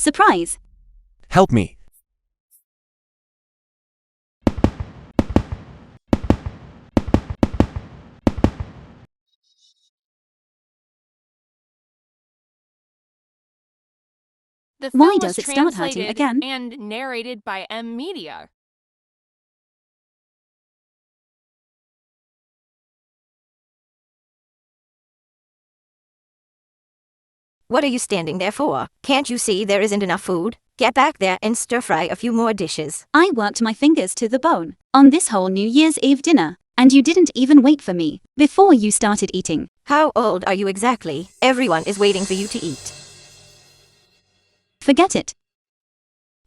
Surprise! Help me. The Why film does was it start hurting translated again? and narrated by M Media. What are you standing there for? Can't you see there isn't enough food? Get back there and stir-fry a few more dishes. I worked my fingers to the bone on this whole New Year's Eve dinner, and you didn't even wait for me before you started eating. How old are you exactly? Everyone is waiting for you to eat. Forget it.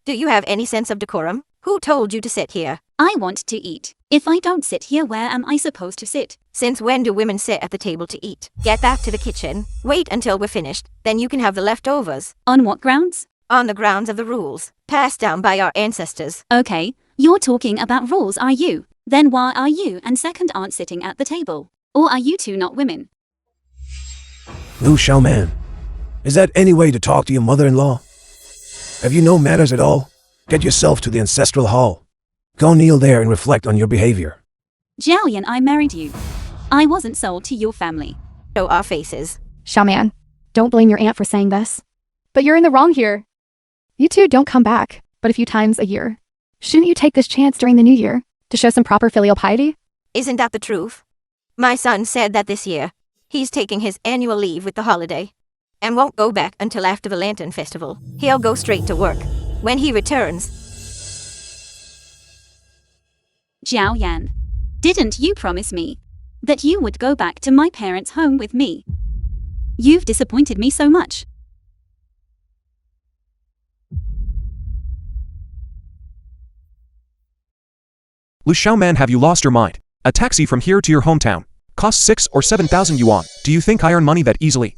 Do you have any sense of decorum? Who told you to sit here? I want to eat. If I don't sit here, where am I supposed to sit? Since when do women sit at the table to eat? Get back to the kitchen. Wait until we're finished. Then you can have the leftovers. On what grounds? On the grounds of the rules, passed down by our ancestors. Okay, you're talking about rules, are you? Then why are you and second aunt sitting at the table? Or are you two not women? Liu Xiaoman, is that any way to talk to your mother-in-law? Have you no manners at all? Get yourself to the ancestral hall. Go kneel there and reflect on your behavior. Jiao Yan, I married you. I wasn't sold to your family. Show our faces. Xiaoman, don't blame your aunt for saying this. But you're in the wrong here. You two don't come back but a few times a year. Shouldn't you take this chance during the new year to show some proper filial piety? Isn't that the truth? My son said that this year. He's taking his annual leave with the holiday and won't go back until after the Lantern Festival. He'll go straight to work. When he returns... Jiao Yan, didn't you promise me that you would go back to my parents' home with me? You've disappointed me so much. Liu Xiaoman, have you lost your mind? A taxi from here to your hometown costs 6,000 or 7,000 yuan. Do you think I earn money that easily?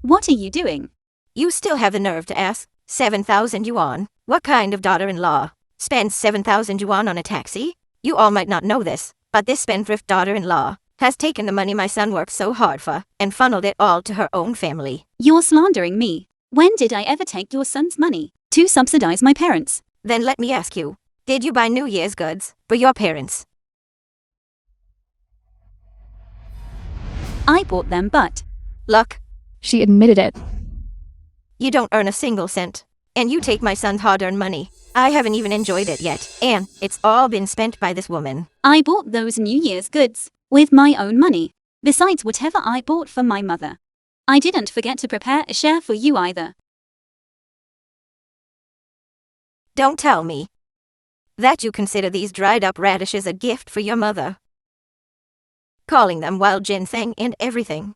What are you doing? You still have the nerve to ask? 7,000 yuan? What kind of daughter-in-law spends 7,000 yuan on a taxi? You all might not know this, but this spendthrift daughter-in-law has taken the money my son worked so hard for and funneled it all to her own family. You're slandering me. When did I ever take your son's money to subsidize my parents? Then let me ask you, did you buy New Year's goods for your parents? I bought them, but... Look, She admitted it. you don't earn a single cent, and you take my son's hard-earned money. I haven't even enjoyed it yet, and it's all been spent by this woman. I bought those New Year's goods with my own money, besides whatever I bought for my mother. I didn't forget to prepare a share for you either. Don't tell me that you consider these dried-up radishes a gift for your mother, calling them wild ginseng and everything.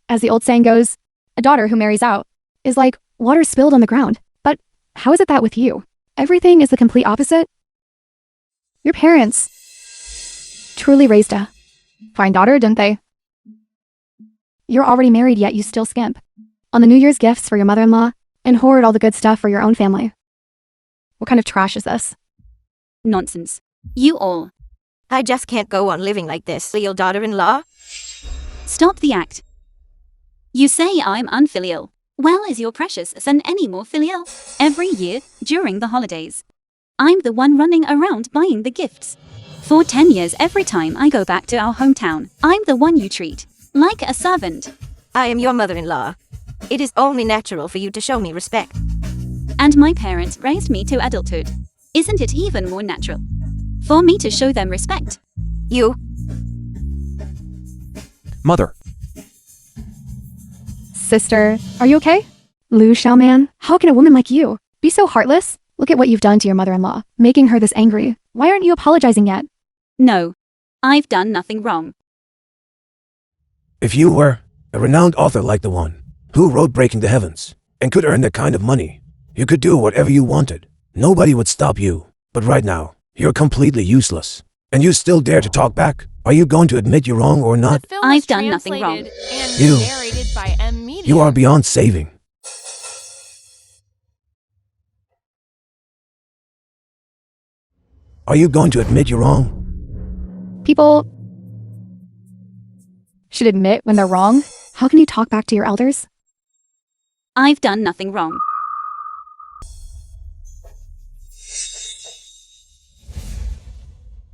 As the old saying goes, a daughter who marries out is like water spilled on the ground. But how is it that with you? Everything is the complete opposite? Your parents truly raised a fine daughter, didn't they? You're already married, yet you still skimp on the New Year's gifts for your mother-in-law and hoard all the good stuff for your own family. What kind of trash is this? Nonsense. You all. I just can't go on living like this, real daughter-in-law. Stop the act. You say I'm unfilial. Well, is your precious son any more filial? Every year, during the holidays, I'm the one running around buying the gifts. For 10 years, every time I go back to our hometown, I'm the one you treat like a servant. I am your mother-in-law. It is only natural for you to show me respect. And my parents raised me to adulthood. Isn't it even more natural for me to show them respect? You... Mother. Sister, are you okay? Liu Xiaoman, how can a woman like you be so heartless? Look at what you've done to your mother-in-law, making her this angry. Why aren't you apologizing yet? No. I've done nothing wrong. If you were a renowned author like the one who wrote Breaking the Heavens and could earn that kind of money, you could do whatever you wanted. Nobody would stop you. But right now, you're completely useless. And you still dare to talk back? Are you going to admit you're wrong or not? The film I've was done nothing wrong. translated and You- narrated by M Media. You are beyond saving. Are you going to admit you're wrong? People should admit when they're wrong. How can you talk back to your elders? I've done nothing wrong.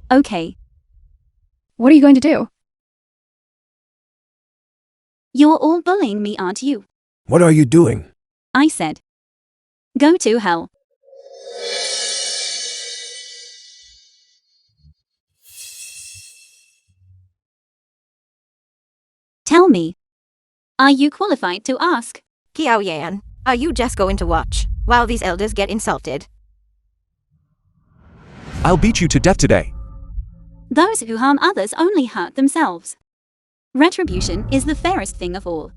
Okay, What are you going to do? you're all bullying me, aren't you? What are you doing? I said. Go to hell. Tell me, are you qualified to ask? Kiao Yan, are you just going to watch while these elders get insulted? I'll beat you to death today. Those who harm others only hurt themselves. Retribution is the fairest thing of all.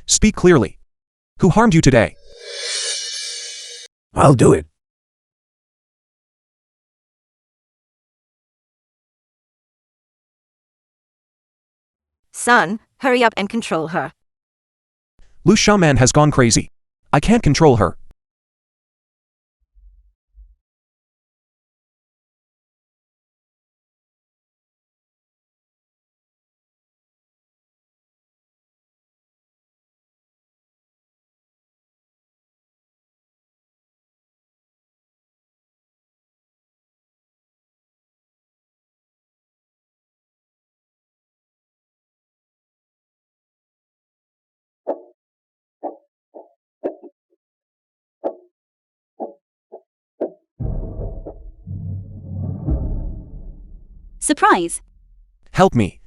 Speak clearly. Who harmed you today? I'll do it. Son, hurry up and control her. Lu Xiaoman has gone crazy. I can't control her. Surprise! Help me.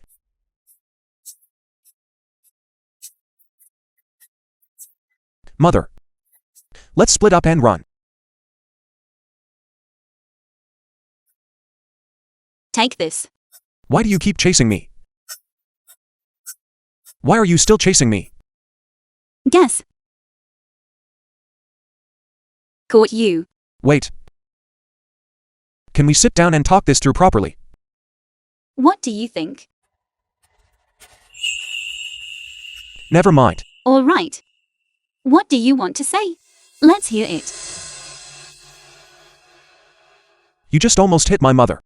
Mother. Let's split up and run. Take this. Why do you keep chasing me? Why are you still chasing me? Guess. Caught you. Wait. Can we sit down and talk this through properly? What do you think? Never mind. All right. What do you want to say? Let's hear it. You just almost hit my mother.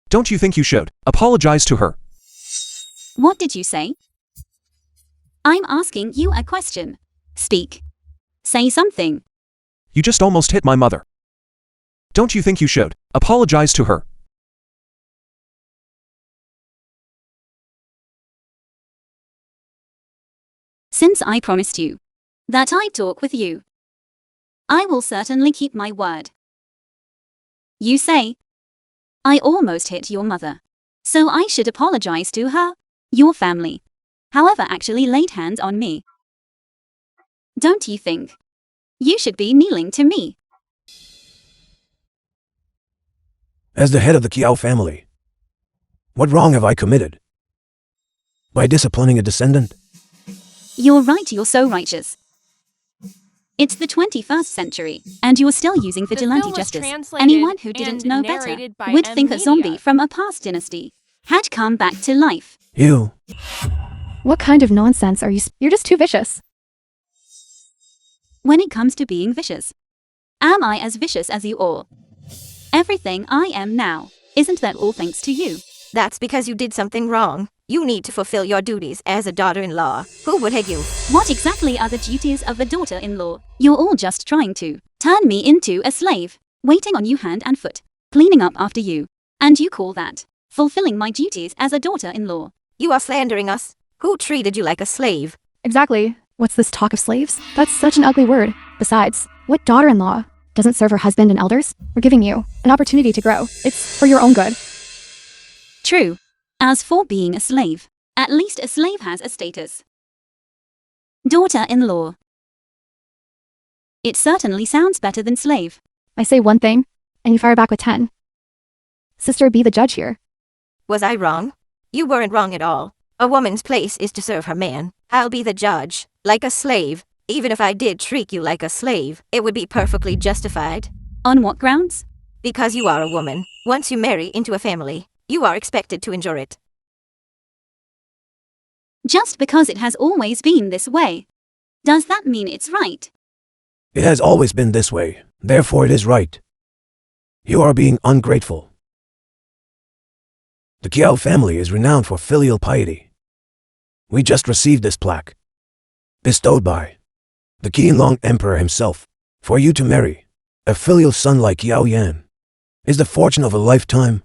Don't you think you should apologize to her? What did you say? I'm asking you a question. Speak. Say something. You just almost hit my mother. Don't you think you should apologize to her? Since I promised you that I'd talk with you, I will certainly keep my word. You say, I almost hit your mother, so I should apologize to her, your family, however actually laid hands on me. Don't you think you should be kneeling to me? As the head of the Kiao family, what wrong have I committed? By disciplining a descendant? You're right, you're so righteous. It's the 21st century, and you're still using vigilante film was justice. translated Anyone who didn't and know better narrated by would M think a zombie Media. from a past dynasty had come back to life. You. What kind of nonsense are you? You're just too vicious. When it comes to being vicious, am I as vicious as you all? Everything I am now, isn't that all thanks to you? That's because you did something wrong. You need to fulfill your duties as a daughter-in-law. Who would hate you? What exactly are the duties of a daughter-in-law? You're all just trying to turn me into a slave, waiting on you hand and foot, cleaning up after you. And you call that fulfilling my duties as a daughter-in-law? You are slandering us. Who treated you like a slave? Exactly. What's this talk of slaves? That's such an ugly word. Besides, what daughter-in-law doesn't serve her husband and elders? We're giving you an opportunity to grow. It's for your own good. True. As for being a slave, at least a slave has a status. Daughter-in-law. It certainly sounds better than slave. I say one thing, and you fire back with 10. Sister, be the judge here. Was I wrong? You weren't wrong at all. A woman's place is to serve her man. I'll be the judge, like a slave. Even if I did treat you like a slave, it would be perfectly justified. On what grounds? Because you are a woman. Once you marry into a family, you are expected to endure it. Just because it has always been this way. Does that mean it's right? It has always been this way, therefore it is right. You are being ungrateful. The Kiao family is renowned for filial piety. We just received this plaque, bestowed by the Qianlong Emperor himself, for you to marry a filial son like Qiao Yan is the fortune of a lifetime.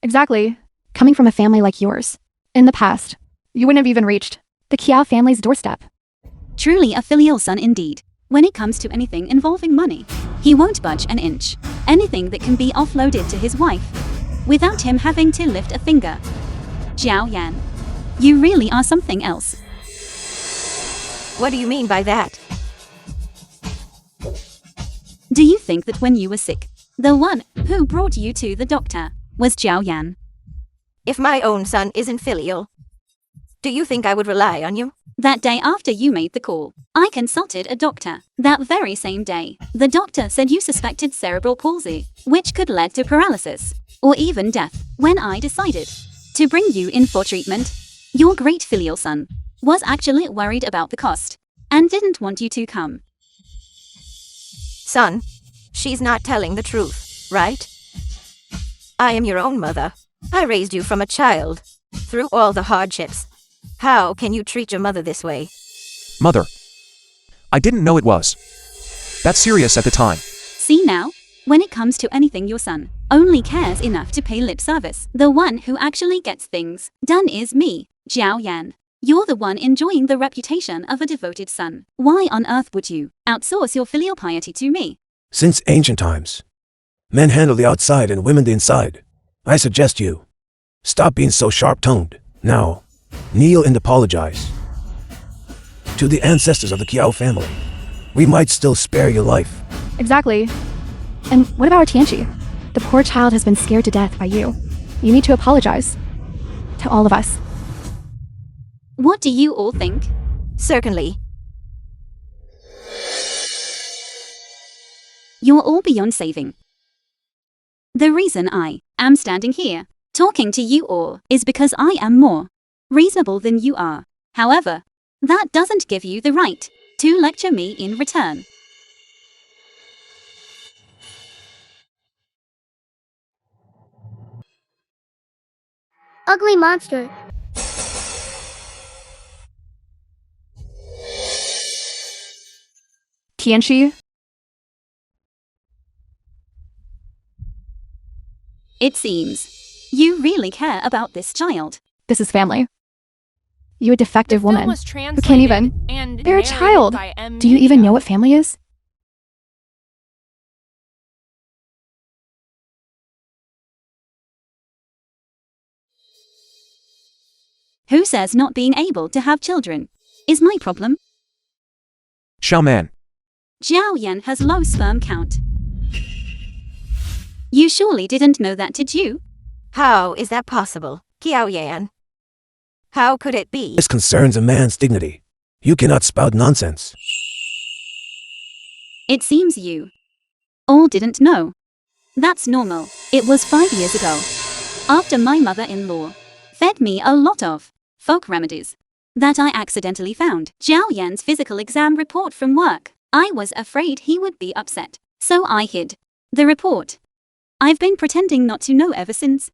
Exactly. Coming from a family like yours. In the past, you wouldn't have even reached the Qiao family's doorstep. Truly a filial son indeed. When it comes to anything involving money, he won't budge an inch. Anything that can be offloaded to his wife, without him having to lift a finger. Jiao Yan, you really are something else. What do you mean by that? Do you think that when you were sick, the one who brought you to the doctor was Jiao Yan? If my own son isn't filial, do you think I would rely on you? That day after you made the call, I consulted a doctor. That very same day, the doctor said you suspected cerebral palsy, which could lead to paralysis, or even death. When I decided to bring you in for treatment, your great filial son was actually worried about the cost, and didn't want you to come. Son, she's not telling the truth, right? I am your own mother. I raised you from a child, through all the hardships. How can you treat your mother this way? Mother. I didn't know it was that serious at the time. See now? When it comes to anything, your son only cares enough to pay lip service. The one who actually gets things done is me, Jiao Yan. You're the one enjoying the reputation of a devoted son. Why on earth would you outsource your filial piety to me? Since ancient times, men handle the outside and women the inside. I suggest you stop being so sharp-toned. Now, kneel and apologize to the ancestors of the Qiao family. We might still spare your life. Exactly. And what about our Tianqi? The poor child has been scared to death by you. You need to apologize. To all of us. What do you all think? Certainly. You're all beyond saving. The reason I am standing here, talking to you all, is because I am more reasonable than you are. However, that doesn't give you the right to lecture me in return. Ugly monster. Tianqi? It seems you really care about this child. This is family. You a defective The film woman was who translated can't even. and They're a narrated child. by M. Do you even Media. know what family is? Who says not being able to have children is my problem? Xiaoman. Jiao Yan has low sperm count. You surely didn't know that, did you? How is that possible, Qiao Yan? How could it be? This concerns a man's dignity. You cannot spout nonsense. It seems you all didn't know. That's normal. It was 5 years ago, after my mother-in-law fed me a lot of folk remedies that I accidentally found Jiao Yan's physical exam report from work. I was afraid he would be upset, so I hid the report. I've been pretending not to know ever since.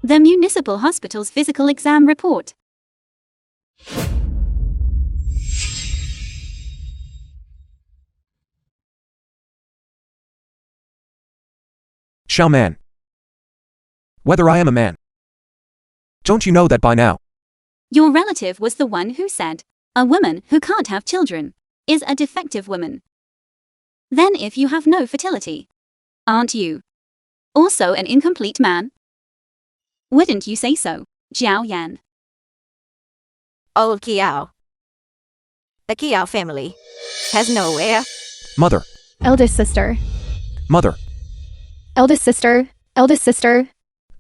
The municipal hospital's physical exam report. Xiaoman. Whether I am a man. Don't you know that by now? Your relative was the one who said, a woman who can't have children is a defective woman. Then if you have no fertility, aren't you also an incomplete man? Wouldn't you say so, Jiao Yan? Old Qiao. The Qiao family has no heir. Mother. Eldest sister. Mother. Eldest sister. Eldest sister.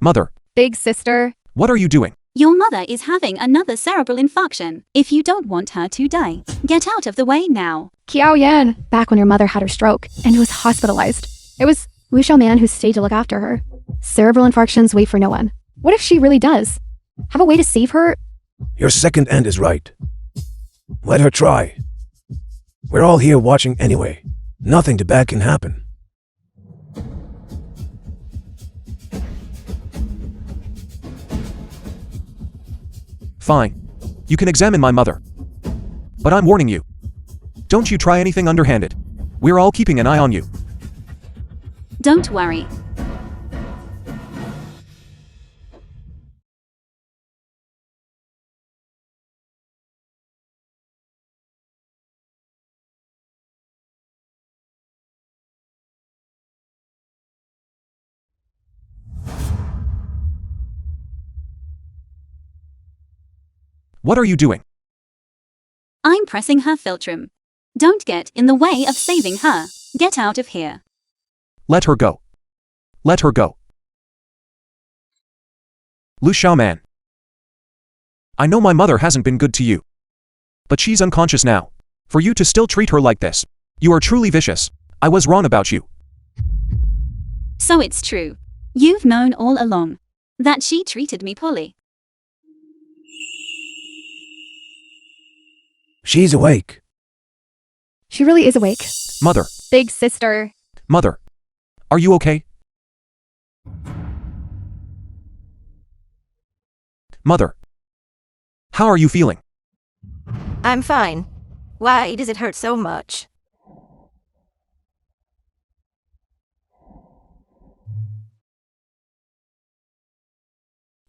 Mother. Big sister. What are you doing? Your mother is having another cerebral infarction. If you don't want her to die, get out of the way now. Qiao Yan. Back when your mother had her stroke and was hospitalized. It was Wu Xiaoman who stayed to look after her. Cerebral infarctions wait for no one. What if she really does? Have a way to save her? Your second end is right. Let her try. We're all here watching anyway. Nothing too bad can happen. Fine. You can examine my mother. But I'm warning you. Don't you try anything underhanded. We're all keeping an eye on you. Don't worry. What are you doing? I'm pressing her philtrum. Don't get in the way of saving her. Get out of here. Let her go. Let her go. Lu Xiaoman. I know my mother hasn't been good to you. But she's unconscious now. For you to still treat her like this. You are truly vicious. I was wrong about you. So it's true. You've known all along that she treated me poorly. She's awake. She really is awake. Mother. Big sister. Mother. Are you okay? Mother. How are you feeling? I'm fine. Why does it hurt so much?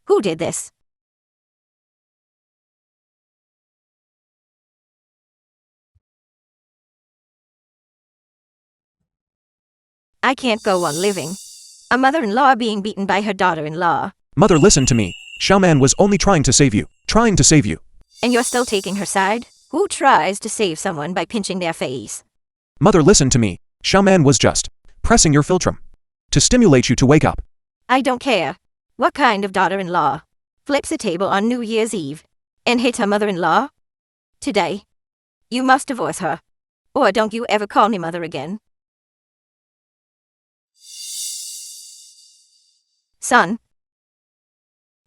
Who did this? I can't go on living. A mother-in-law being beaten by her daughter-in-law. Mother, listen to me. Xiaoman was only trying to save you. Trying to save you. And you're still taking her side? Who tries to save someone by pinching their face? Mother, listen to me. Xiaoman was just pressing your philtrum to stimulate you to wake up. I don't care. What kind of daughter-in-law flips a table on New Year's Eve and hits her mother-in-law? Today, you must divorce her. Or don't you ever call me mother again. Son,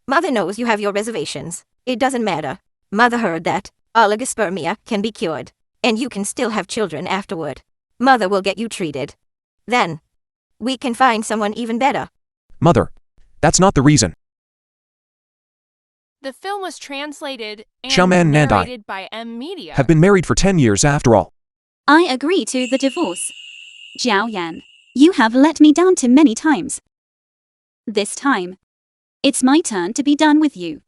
Mother knows you have your reservations. It doesn't matter. Mother heard that oligospermia can be cured, and you can still have children afterward. Mother will get you treated. Then, we can find someone even better. Mother, that's not the reason. The film was translated and Xiaoman and I narrated by M Media. have been married for 10 years after all. I agree to the divorce. Jiao Yan, you have let me down too many times. This time, it's my turn to be done with you.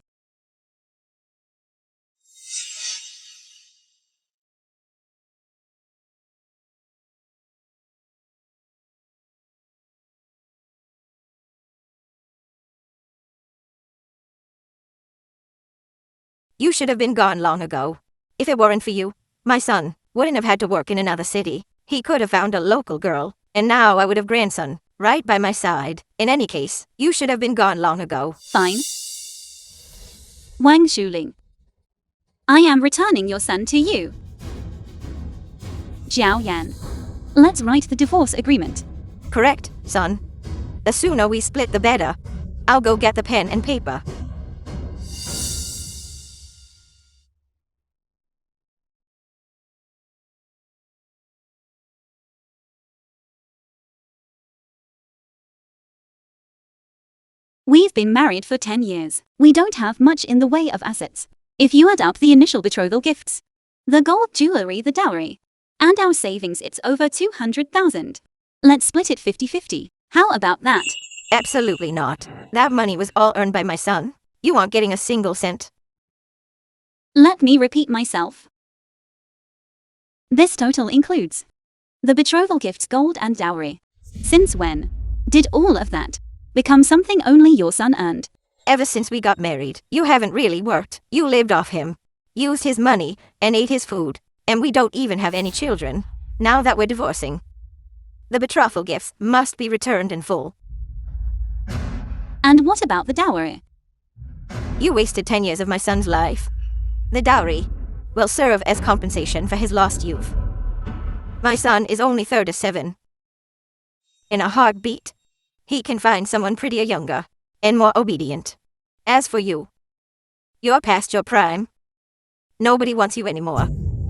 You should have been gone long ago. If it weren't for you, my son wouldn't have had to work in another city. He could have found a local girl, and now I would have grandson right by my side. In any case, you should have been gone long ago. Fine. Wang Shuling, I am returning your son to you. Jiao Yan, let's write the divorce agreement. Correct, son. The sooner we split, the better. I'll go get the pen and paper. We've been married for 10 years. We don't have much in the way of assets. If you add up the initial betrothal gifts, the gold jewelry, the dowry, and our savings, it's over 200,000. Let's split it 50-50. How about that? Absolutely not. That money was all earned by my son. You aren't getting a single cent. Let me repeat myself. This total includes the betrothal gifts, gold, and dowry. Since when did all of that become something only your son earned? Ever since we got married, you haven't really worked. You lived off him, used his money, and ate his food. And we don't even have any children. Now that we're divorcing, the betrothal gifts must be returned in full. And what about the dowry? You wasted 10 years of my son's life. The dowry will serve as compensation for his lost youth. My son is only 37. In a heartbeat, he can find someone prettier, younger, and more obedient. As for you, you're past your prime. Nobody wants you anymore.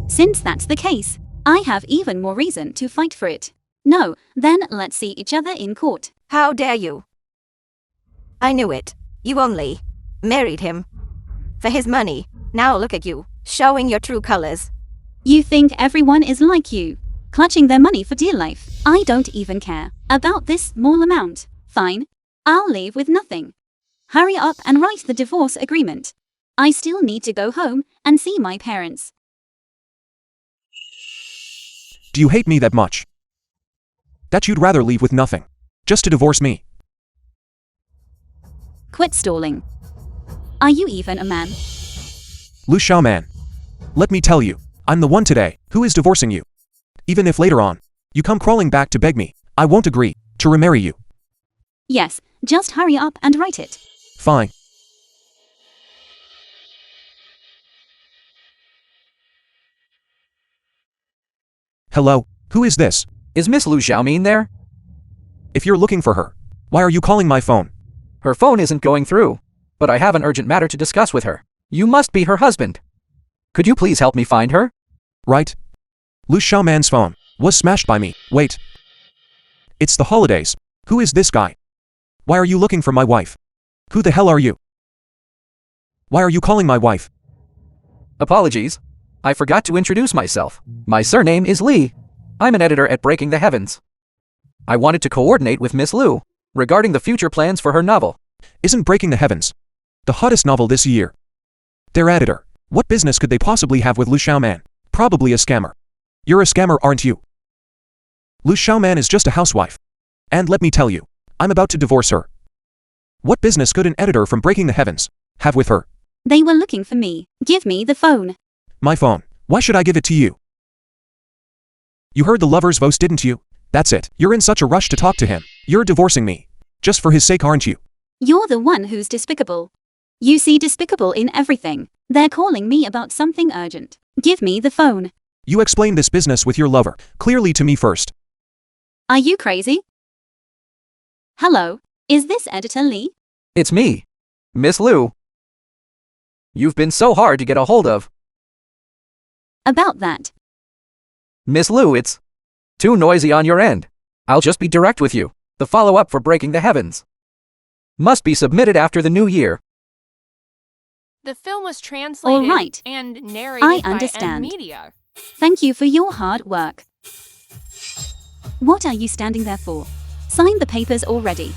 Since that's the case, I have even more reason to fight for it. No, then let's see each other in court. How dare you? I knew it. You only married him for his money. Now look at you, showing your true colors. You think everyone is like you, clutching their money for dear life. I don't even care about this small amount. Fine. I'll leave with nothing. Hurry up and write the divorce agreement. I still need to go home and see my parents. Do you hate me that much? That you'd rather leave with nothing, just to divorce me? Quit stalling. Are you even a man? Lu Xiaoman. Let me tell you, I'm the one today who is divorcing you. Even if later on, you come crawling back to beg me, I won't agree to remarry you. Yes, just hurry up and write it. Fine. Hello, who is this? Is Miss Lu Xiaomin there? If you're looking for her, why are you calling my phone? Her phone isn't going through, but I have an urgent matter to discuss with her. You must be her husband. Could you please help me find her? Right. Lu Xiaoman's phone was smashed by me. Wait. It's the holidays. Who is this guy? Why are you looking for my wife? Who the hell are you? Why are you calling my wife? Apologies. I forgot to introduce myself. My surname is Lee. I'm an editor at Breaking the Heavens. I wanted to coordinate with Miss Lu regarding the future plans for her novel. Isn't Breaking the Heavens the hottest novel this year? Their editor. What business could they possibly have with Lu Xiaoman? Probably a scammer. You're a scammer, aren't you? Lu Xiaoman is just a housewife. And let me tell you, I'm about to divorce her. What business could an editor from Breaking the Heavens have with her? They were looking for me. Give me the phone. My phone. Why should I give it to you? You heard the lover's voice, didn't you? That's it. You're in such a rush to talk to him. You're divorcing me. Just for his sake, aren't you? You're the one who's despicable. You see despicable in everything. They're calling me about something urgent. Give me the phone. You explain this business with your lover clearly to me first. Are you crazy? Hello, is this Editor Lee? It's me, Miss Lu. You've been so hard to get a hold of. About that. Miss Lu, it's too noisy on your end. I'll just be direct with you. The follow-up for Breaking the Heavens must be submitted after the new year. The film was translated All right. and narrated by understand. Media. Thank you for your hard work. What are you standing there for? Sign the papers already.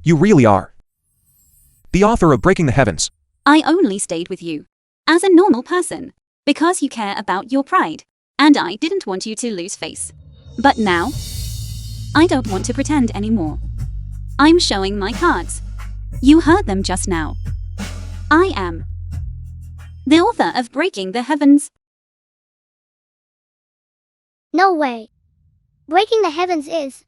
You really are the author of Breaking the Heavens. I only stayed with you as a normal person because you care about your pride, and I didn't want you to lose face. But now, I don't want to pretend anymore. I'm showing my cards. You heard them just now. I am the author of Breaking the Heavens. No way. Breaking the Heavens is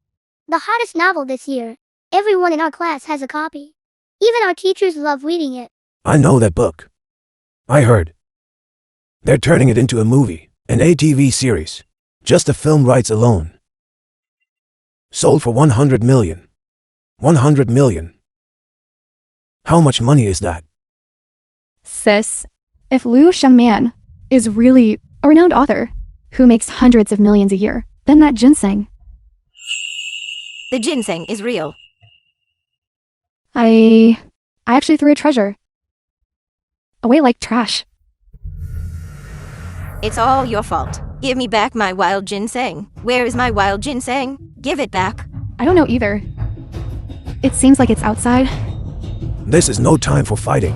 the hottest novel this year. Everyone in our class has a copy. Even our teachers love reading it. I know that book. I heard. They're turning it into a movie, an ATV series. Just the film rights alone. Sold for 100 million. 100 million. How much money is that? Sis, if Lu Xiaoman is really a renowned author who makes hundreds of millions a year, then that ginseng. The ginseng is real. I actually threw a treasure away like trash. It's all your fault. Give me back my wild ginseng. Where is my wild ginseng? Give it back. I don't know either. It seems like it's outside. This is no time for fighting.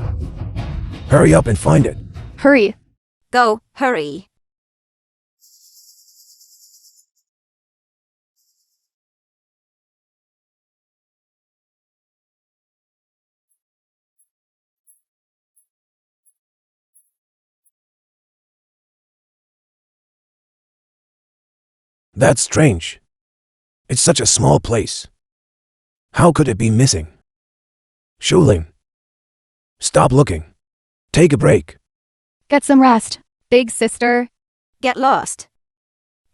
Hurry up and find it. Hurry. Go, hurry. That's strange. It's such a small place. How could it be missing? Shuling. Stop looking. Take a break. Get some rest, big sister. Get lost.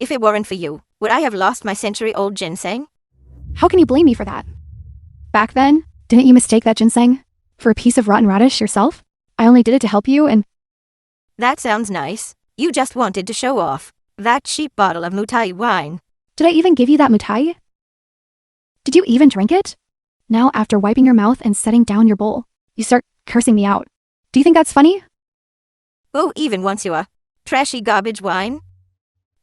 If it weren't for you, would I have lost my century-old ginseng? How can you blame me for that? Back then, didn't you mistake that ginseng for a piece of rotten radish yourself? I only did it to help you and... That sounds nice. You just wanted to show off. That cheap bottle of mutai wine. Did I even give you that mutai? Did you even drink it? Now, after wiping your mouth and setting down your bowl, you start cursing me out. Do you think that's funny? Who even wants you a trashy garbage wine?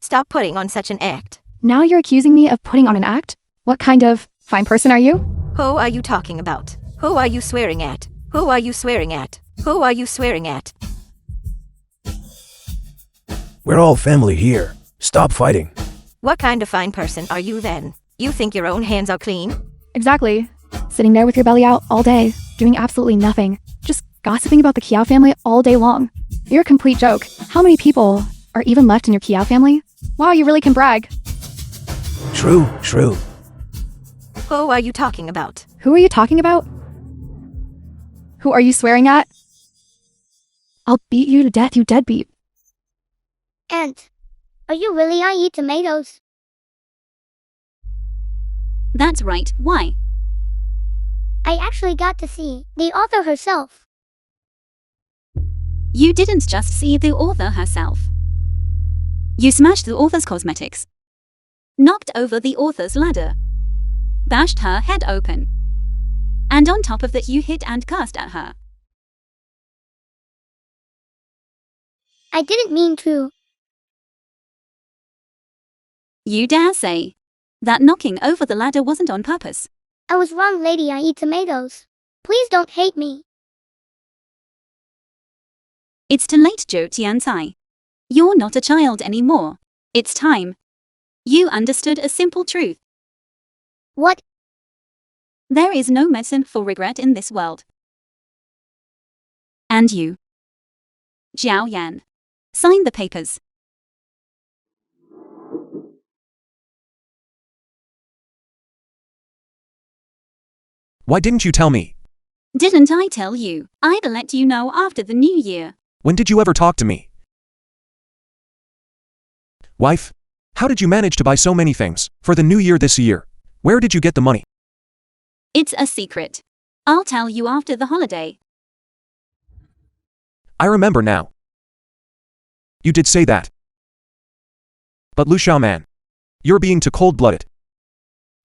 Stop putting on such an act. Now you're accusing me of putting on an act? What kind of fine person are you? Who are you talking about? Who are you swearing at? Who are you swearing at? Who are you swearing at? We're all family here. Stop fighting. What kind of fine person are you then? You think your own hands are clean? Exactly. Sitting there with your belly out all day, doing absolutely nothing, just gossiping about the Kiao family all day long. You're a complete joke. How many people are even left in your Kiao family? Wow, you really can brag. True. Who are you talking about? Who are you talking about? Who are you swearing at? I'll beat you to death, you deadbeat. Aunt, are you really? I eat tomatoes. That's right, why? I actually got to see the author herself. You didn't just see the author herself. You smashed the author's cosmetics, knocked over the author's ladder, bashed her head open, and on top of that you hit and cursed at her. I didn't mean to. You dare say that knocking over the ladder wasn't on purpose? I was wrong, lady. I eat tomatoes. Please don't hate me. It's too late, Zhou Tiancai. You're not a child anymore. It's time you understood a simple truth. What? There is no medicine for regret in this world. And you, Zhao Yan, sign the papers. Why didn't you tell me? Didn't I tell you? I'd let you know after the new year. When did you ever talk to me? Wife, how did you manage to buy so many things for the new year this year? Where did you get the money? It's a secret. I'll tell you after the holiday. I remember now. You did say that. But Lu Xiaoman, you're being too cold-blooded.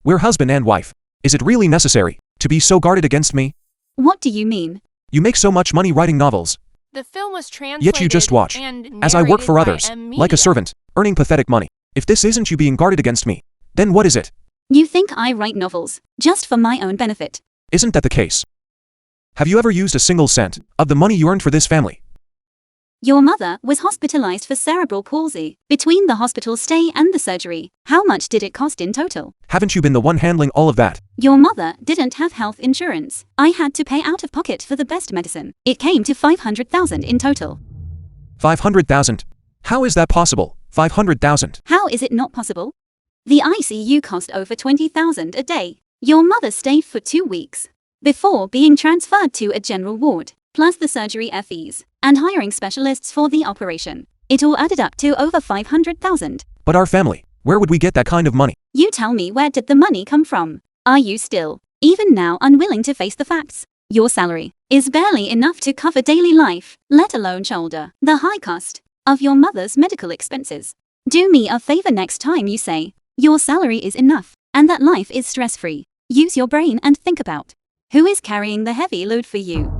We're husband and wife. Is it really necessary to be so guarded against me? What do you mean? You make so much money writing novels, The film was translated yet you just watch and as I work narrated for by others, M. like a Media. servant, earning pathetic money. If this isn't you being guarded against me, then what is it? You think I write novels just for my own benefit? Isn't that the case? Have you ever used a single cent of the money you earned for this family? Your mother was hospitalized for cerebral palsy. Between the hospital stay and the surgery, how much did it cost in total? Haven't you been the one handling all of that? Your mother didn't have health insurance. I had to pay out of pocket for the best medicine. It came to 500,000 in total. 500,000? How is that possible? 500,000? How is it not possible? The ICU cost over 20,000 a day. Your mother stayed for 2 weeks before being transferred to a general ward, plus the surgery fees and hiring specialists for the operation. It all added up to over 500,000. But our family, where would we get that kind of money? You tell me, where did the money come from? Are you still, even now, unwilling to face the facts? Your salary is barely enough to cover daily life, let alone shoulder the high cost of your mother's medical expenses. Do me a favor next time you say your salary is enough and that life is stress-free. Use your brain and think about who is carrying the heavy load for you.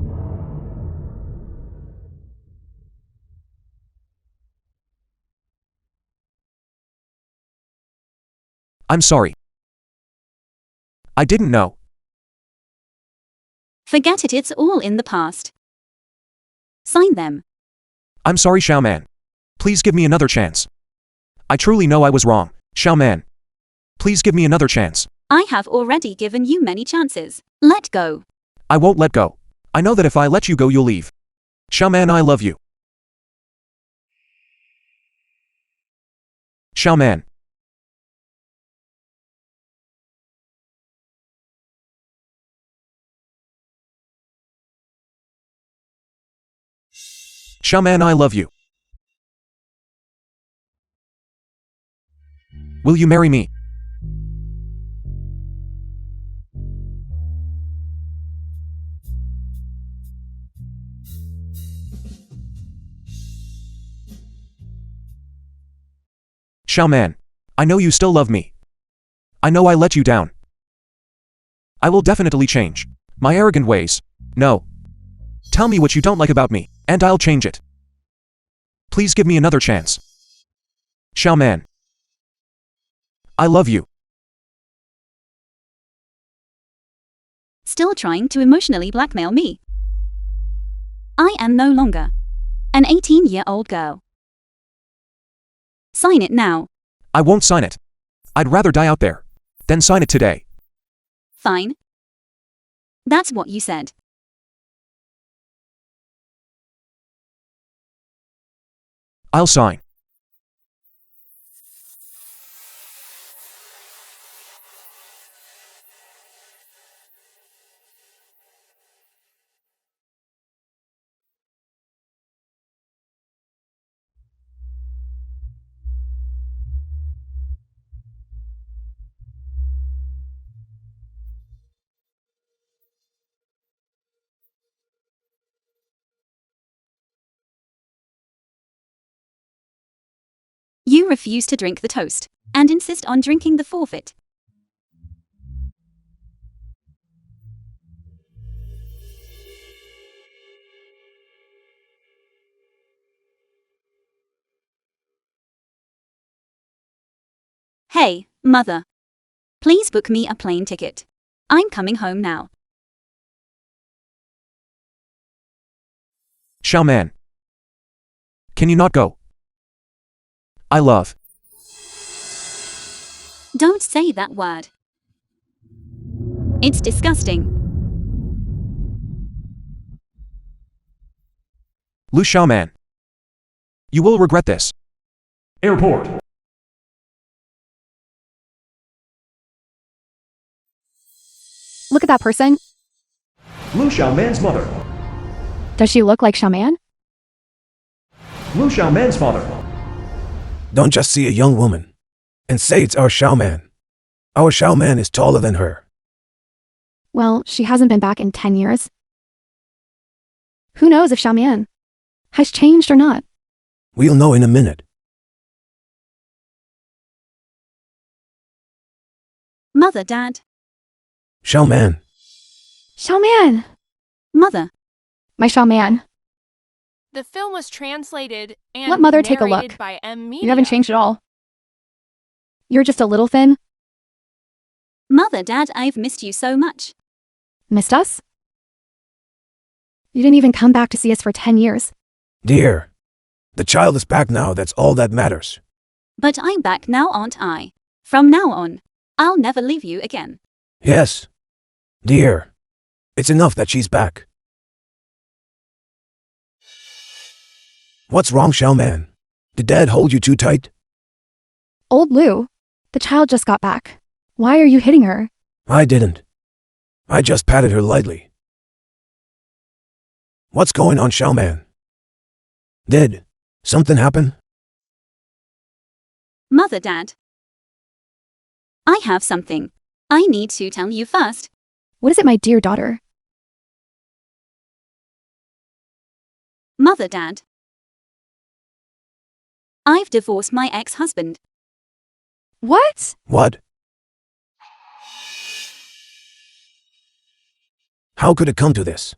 I'm sorry. I didn't know. Forget it, it's all in the past. Sign them. I'm sorry, Xiaoman. Please give me another chance. I truly know I was wrong. Xiaoman, please give me another chance. I have already given you many chances. Let go. I won't let go. I know that if I let you go, you'll leave. Xiaoman, I love you. Xiaoman. Xiaoman, I love you. Will you marry me? Xiaoman, I know you still love me. I know I let you down. I will definitely change my arrogant ways. No. Tell me what you don't like about me, and I'll change it. Please give me another chance. Xiaoman. I love you. Still trying to emotionally blackmail me. I am no longer an 18-year-old girl. Sign it now. I won't sign it. I'd rather die out there than sign it today. Fine. That's what you said. I'll sign. You refuse to drink the toast and insist on drinking the forfeit. Hey, mother. Please book me a plane ticket. I'm coming home now. Xiaoman. Can you not go? I love. Don't say that word. It's disgusting. Lu Xiaoman. You will regret this. Airport. Look at that person. Lu Xiaoman's mother. Does she look like Xiaoman? Lu Xiaoman's father. Don't just see a young woman and say it's our Xiaoman. Our Xiaoman is taller than her. Well, she hasn't been back in 10 years. Who knows if Xiaoman has changed or not? We'll know in a minute. Mother, Dad. Xiaoman. Xiaoman! Mother. My Xiaoman. The film was translated and Let Mother take a narrated look. by M. Media. You haven't changed at all. You're just a little thin. Mother, Dad, I've missed you so much. Missed us? You didn't even come back to see us for 10 years. Dear, the child is back now, that's all that matters. But I'm back now, aren't I? From now on, I'll never leave you again. Yes. Dear, it's enough that she's back. What's wrong, Xiaoman? Did Dad hold you too tight? Old Lou, the child just got back. Why are you hitting her? I didn't. I just patted her lightly. What's going on, Xiaoman? Did something happen? Mother, Dad. I have something I need to tell you first. What is it, my dear daughter? Mother, Dad. I've divorced my ex-husband. What? What? How could it come to this?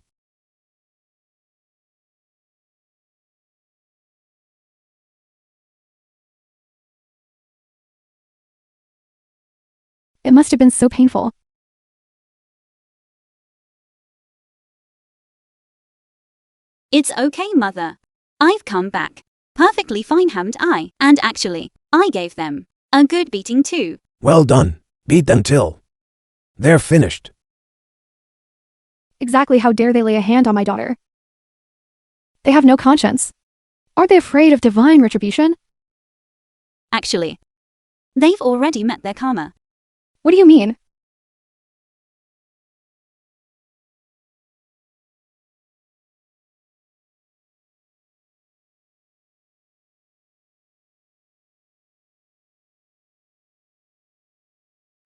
It must have been so painful. It's okay, Mother. I've come back. Perfectly fine, haven't I? And actually, I gave them a good beating too. Well done. Beat them till they're finished. Exactly how dare they lay a hand on my daughter? They have no conscience. Aren't they afraid of divine retribution? Actually, they've already met their karma. What do you mean?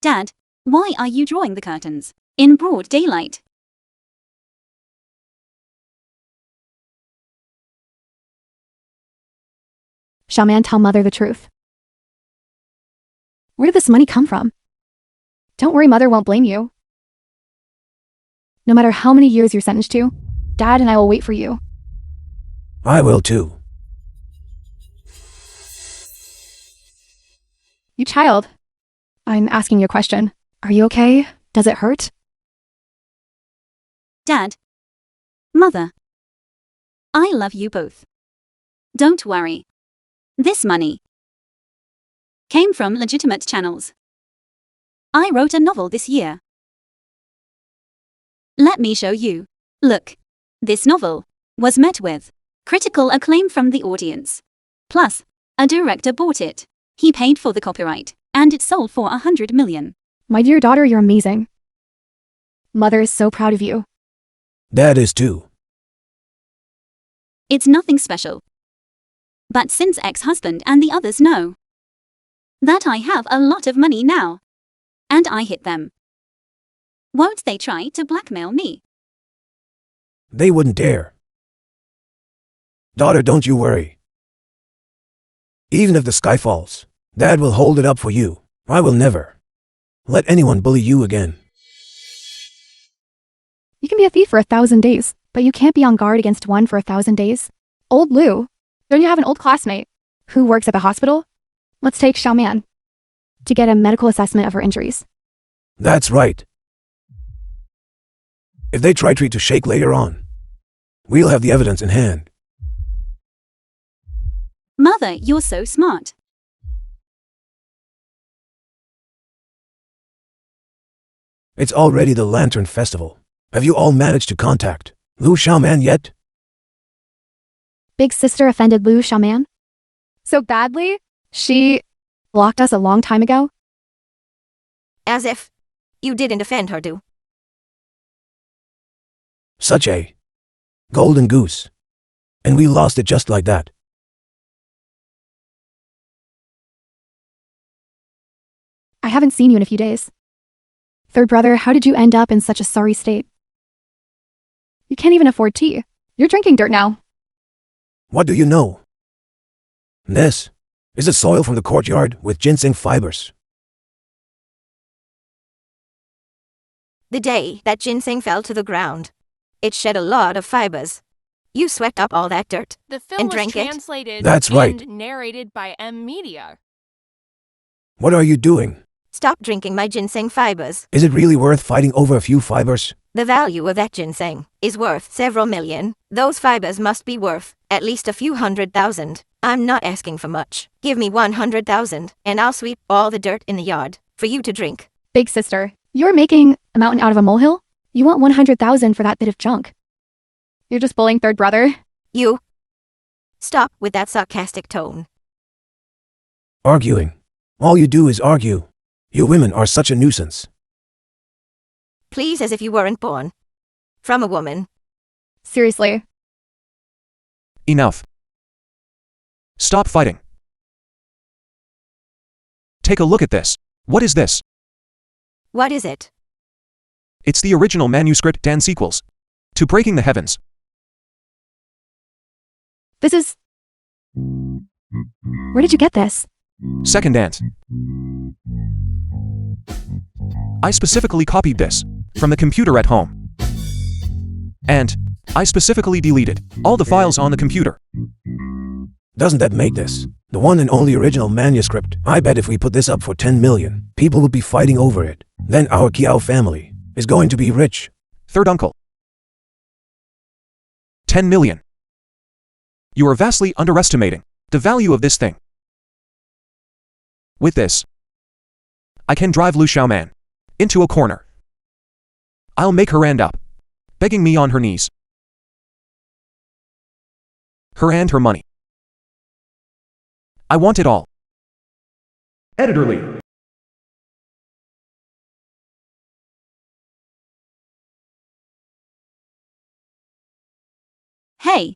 Dad, why are you drawing the curtains in broad daylight? Xiaoman, tell Mother the truth. Where did this money come from? Don't worry, Mother won't blame you. No matter how many years you're sentenced to, Dad and I will wait for you. I will too. You child. I'm asking you a question. Are you okay? Does it hurt? Dad. Mother. I love you both. Don't worry. This money came from legitimate channels. I wrote a novel this year. Let me show you. Look. This novel was met with critical acclaim from the audience. Plus, a director bought it. He paid for the copyright, and it sold for 100 million. My dear daughter, you're amazing. Mother is so proud of you. Dad is too. It's nothing special. But since ex-husband and the others know that I have a lot of money now, and I hit them, won't they try to blackmail me? They wouldn't dare. Daughter, don't you worry. Even if the sky falls, Dad will hold it up for you. I will never let anyone bully you again. You can be a thief for 1,000 days, but you can't be on guard against one for 1,000 days. Old Lou, don't you have an old classmate who works at the hospital? Let's take Xiaoman to get a medical assessment of her injuries. That's right. If they try to shake later on, we'll have the evidence in hand. Mother, you're so smart. It's already the Lantern Festival. Have you all managed to contact Lu Xiaoman yet? Big sister offended Lu Xiaoman? So badly? She blocked us a long time ago? As if you didn't offend her, do? Such a golden goose. And we lost it just like that. I haven't seen you in a few days. Third brother, how did you end up in such a sorry state? You can't even afford tea. You're drinking dirt now. What do you know? This is the soil from the courtyard with ginseng fibers. The day that ginseng fell to the ground, it shed a lot of fibers. You swept up all that dirt The film and was drank it. translated That's right. and narrated by M Media. What are you doing? Stop drinking my ginseng fibers. Is it really worth fighting over a few fibers? The value of that ginseng is worth several million. Those fibers must be worth at least a few 100,000. I'm not asking for much. Give me 100,000 and I'll sweep all the dirt in the yard for you to drink. Big sister, you're making a mountain out of a molehill? You want 100,000 for that bit of junk. You're just bullying third brother? You stop with that sarcastic tone. Arguing. All you do is argue. You women are such a nuisance. Please, as if you weren't born from a woman. Seriously. Enough. Stop fighting. Take a look at this. What is this? What is it? It's the original manuscript Dan sequels to Breaking the Heavens. This is... Where did you get this? Second dance. I specifically copied this from the computer at home. And I specifically deleted all the files on the computer. Doesn't that make this the one and only original manuscript? I bet if we put this up for 10 million, people would be fighting over it. Then our Kiao family is going to be rich. Third uncle. 10 million. You are vastly underestimating the value of this thing. With this, I can drive Lu Xiaoman into a corner. I'll make her end up begging me on her knees. Her and her money. I want it all. Editor Lee. Hey,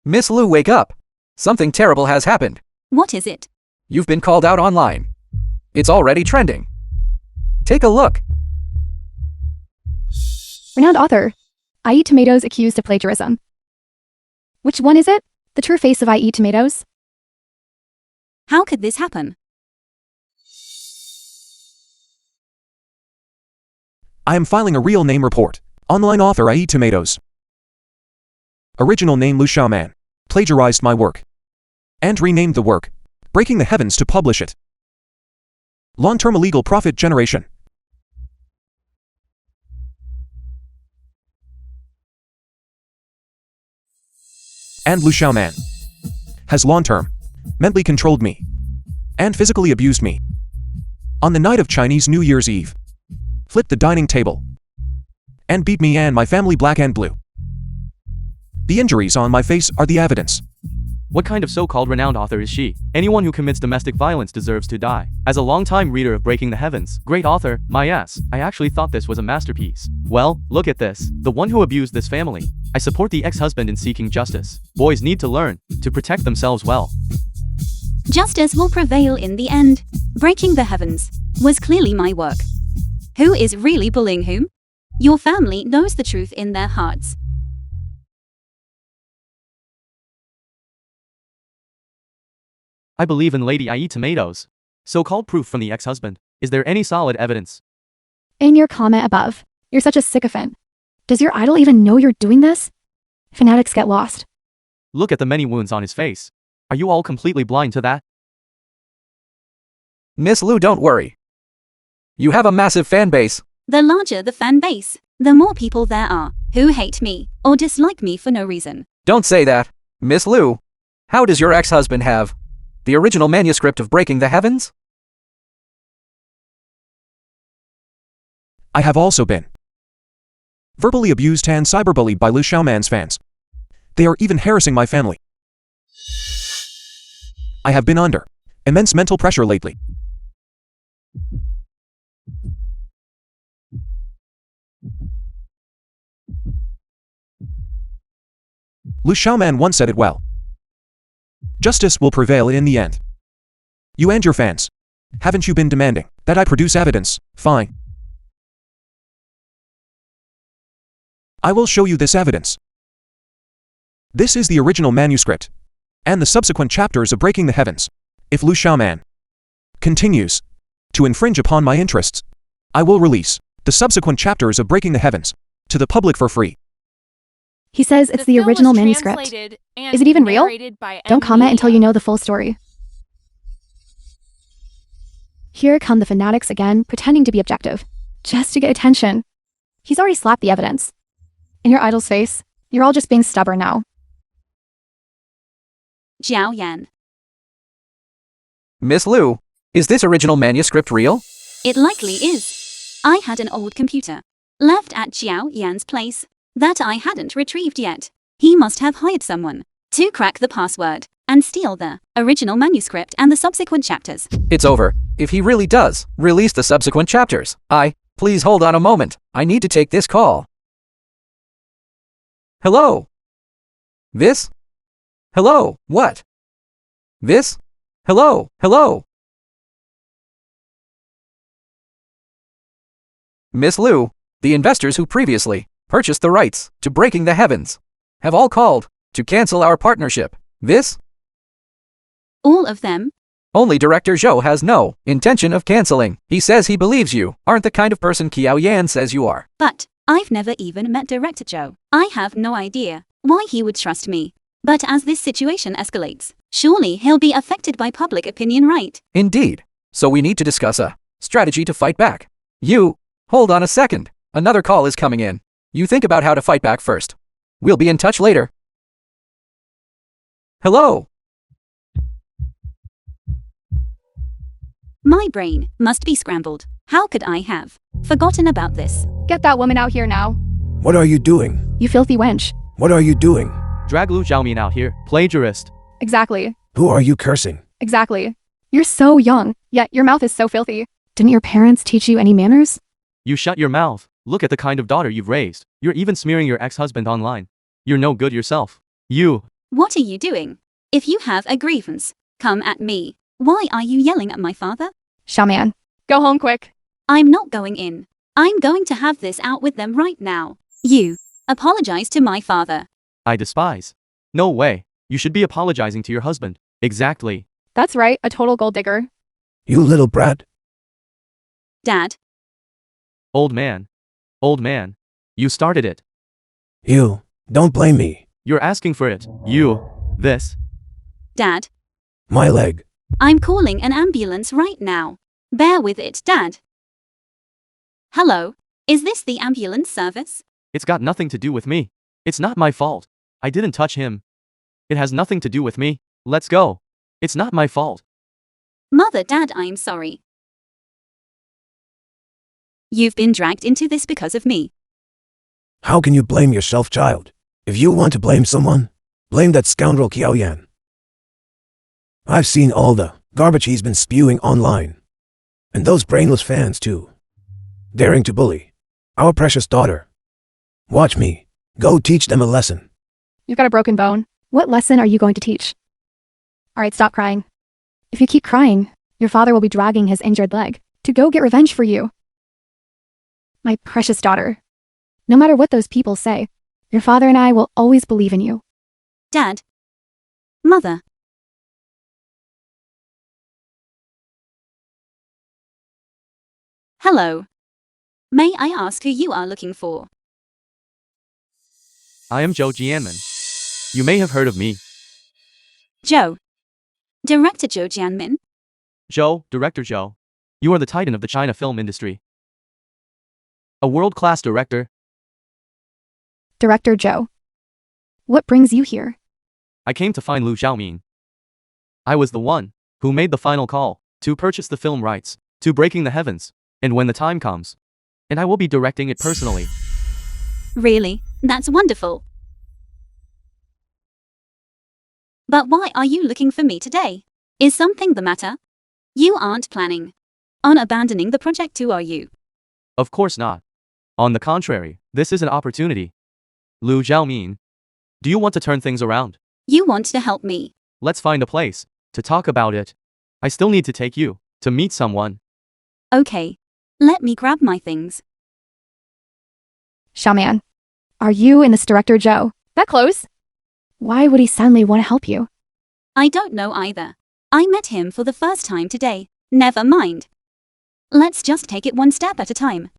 Miss Lu, wake up. Something terrible has happened. what is it? You've been called out online. It's already trending. Take a look. Renowned author. I Eat Tomatoes accused of plagiarism. Which one is it? The true face of I Eat Tomatoes? How could this happen? I am filing a real name report. Online author I eat tomatoes. Original name Lu Xiaoman. Plagiarized my work. And renamed the work. Breaking the Heavens to publish it. Long-term illegal profit generation. And Lu Xiaoman has long-term mentally controlled me and physically abused me. On the night of Chinese New Year's Eve, flipped the dining table and beat me and my family black and blue. The injuries on my face are the evidence. What kind of so-called renowned author is she? Anyone who commits domestic violence deserves to die. As a longtime reader of Breaking the Heavens, great author, my ass, I actually thought this was a masterpiece. Well, look at this. The one who abused this family. I support the ex-husband in seeking justice. Boys need to learn to protect themselves well. Justice will prevail in the end. Breaking the Heavens was clearly my work. Who is really bullying whom? Your family knows the truth in their hearts. I believe in Lady I Eat Tomatoes. So-called proof from the ex-husband. Is there any solid evidence? In your comment above, you're such a sycophant. Does your idol even know you're doing this? Fanatics get lost. Look at the many wounds on his face. Are you all completely blind to that? Miss Lu, don't worry. You have a massive fan base. The larger the fan base, the more people there are who hate me or dislike me for no reason. Don't say that. Miss Lu, how does your ex-husband have the original manuscript of Breaking the Heavens? I have also been verbally abused and cyberbullied by Lu Xiaoman's fans. They are even harassing my family. I have been under immense mental pressure lately. Lu Xiaoman once said it well. Justice will prevail in the end. You and your fans. Haven't you been demanding that I produce evidence? Fine. I will show you this evidence. This is the original manuscript and the subsequent chapters of Breaking the Heavens. If Lu Xiaoman continues to infringe upon my interests, I will release the subsequent chapters of Breaking the Heavens to the public for free. He says it's the film was original manuscript. translated and Is it even real? narrated by Don't comment until Media. you know the full story. Here come the fanatics again, pretending to be objective, just to get attention. He's already slapped the evidence. In your idol's face, you're all just being stubborn now. Jiao Yan. Miss Lu, is this original manuscript real? It likely is. I had an old computer left at Jiao Yan's place that I hadn't retrieved yet. He must have hired someone to crack the password and steal the original manuscript and the subsequent chapters. It's over. If he really does, release the subsequent chapters. Please hold on a moment. I need to take this call. Hello? This? Hello, what? This? Hello, hello? Miss Lu, the investors who previously purchased the rights to Breaking the Heavens have all called to cancel our partnership. This? All of them? Only Director Zhou has no intention of canceling. He says he believes you aren't the kind of person Qiao Yan says you are. But I've never even met Director Zhou. I have no idea why he would trust me. But as this situation escalates, surely he'll be affected by public opinion, right? Indeed. So we need to discuss a strategy to fight back. Hold on a second. Another call is coming in. You think about how to fight back first. We'll be in touch later. Hello? My brain must be scrambled. How could I have forgotten about this? Get that woman out here now. What are you doing? You filthy wench. What are you doing? Drag Lu Xiaomin out here. Plagiarist. Exactly. Who are you cursing? Exactly. You're so young, yet your mouth is so filthy. Didn't your parents teach you any manners? You shut your mouth. Look at the kind of daughter you've raised. You're even smearing your ex-husband online. You're no good yourself. What are you doing? If you have a grievance, come at me. Why are you yelling at my father? Xiaoman, go home quick. I'm not going in. I'm going to have this out with them right now. You apologize to my father. I despise. No way. You should be apologizing to your husband. Exactly. That's right, a total gold digger. You little brat. Dad, Old man. Old man. You started it. You, don't blame me. You're asking for it. You. This. Dad, My leg. I'm calling an ambulance right now. Bear with it, Dad. Hello, is this the ambulance service? It's got nothing to do with me. It's not my fault. I didn't touch him. It has nothing to do with me. Let's go. It's not my fault. Mother, Dad, I'm sorry. You've been dragged into this because of me. How can you blame yourself, child? If you want to blame someone, blame that scoundrel Qiaoyan. I've seen all the garbage he's been spewing online. And those brainless fans too. Daring to bully our precious daughter. Watch me. Go teach them a lesson. You've got a broken bone. What lesson are you going to teach? Alright, stop crying. If you keep crying, your father will be dragging his injured leg to go get revenge for you. My precious daughter. No matter what those people say, your father and I will always believe in you. Dad. Mother. Hello. May I ask who you are looking for? I am Zhou Jianmin. You may have heard of me. Joe. Director Zhou Jianmin. Zhou, Director Zhou. You are the titan of the China film industry. A world-class director. Director Joe. What brings you here? I came to find Lu Xiaomin. I was the one who made the final call to purchase the film rights to Breaking the Heavens, and when the time comes, and I will be directing it personally. Really? That's wonderful. But why are you looking for me today? Is something the matter? You aren't planning on abandoning the project too, are you? Of course not. On the contrary, this is an opportunity. Lu Xiaomin, do you want to turn things around? You want to help me. Let's find a place to talk about it. I still need to take you to meet someone. Okay. Let me grab my things. Xiaoman. Are you and this Director Joe that close? Why would he suddenly want to help you? I don't know either. I met him for the first time today. Never mind. Let's just take it one step at a time.